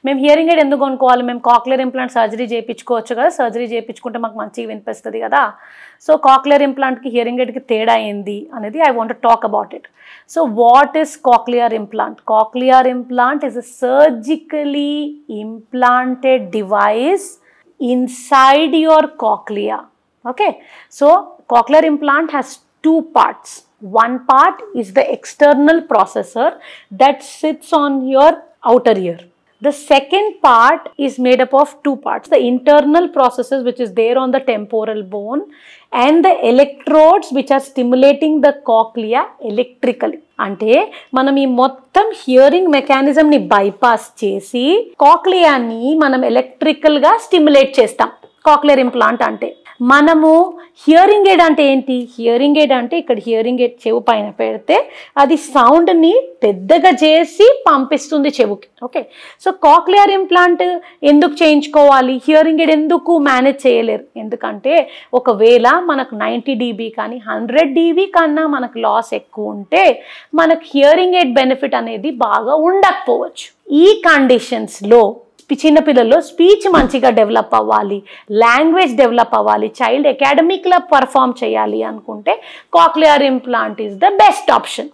మేము hearing aid ఎందుకు కొనుక్కోవాలి, మేము కాక్లియర్ ఇంప్లాంట్ సర్జరీ చేయించుకోవచ్చు కదా, సర్జరీ చేయించుకుంటే మాకు మంచిగా వినిపిస్తుంది కదా. సో కాక్లియర్ ఇంప్లాంట్కి హియరింగ్ ఎయిడ్కి తేడా ఏంది అనేది I want to talk about it. So what is cochlear implant? Cochlear implant is a surgically implanted device inside your cochlea. Okay, so cochlear implant has two parts. One part is the external processor that sits on your outer ear. The second part is made up of two parts: the internal processors which is there on the temporal bone and the electrodes which are stimulating the cochlea electrically. అంటే మనం ఈ మొత్తం hearing మెకానిజంని bypass చేసి కాక్లియాని మనం ఎలక్ట్రికల్గా stimulate చేస్తాం. Cochlear implant అంటే మనము hearing aid అంటే ఏంటి? హియరింగ్ ఎయిడ్ అంటే ఇక్కడ హియరింగ్ ఎయిడ్ చెవు పైన పెడితే అది సౌండ్ని పెద్దగా చేసి పంపిస్తుంది చెవుకి. ఓకే, సో కాక్లియర్ ఇంప్లాంట్ ఎందుకు చేయించుకోవాలి? హియరింగ్ ఎయిడ్ ఎందుకు మేనేజ్ చేయలేరు? ఎందుకంటే ఒకవేళ మనకు 90 dB కానీ 100 dB కన్నా మనకు లాస్ ఎక్కువ ఉంటే మనకు హియరింగ్ ఎయిడ్ బెనిఫిట్ అనేది బాగా ఉండకపోవచ్చు. ఈ కండిషన్స్లో చిన్నపిల్లల్లో స్పీచ్ మంచిగా డెవలప్ అవ్వాలి, లాంగ్వేజ్ డెవలప్ అవ్వాలి, చైల్డ్ అకాడమిక్లో పర్ఫామ్ చేయాలి అనుకుంటే cochlear implant is the best option.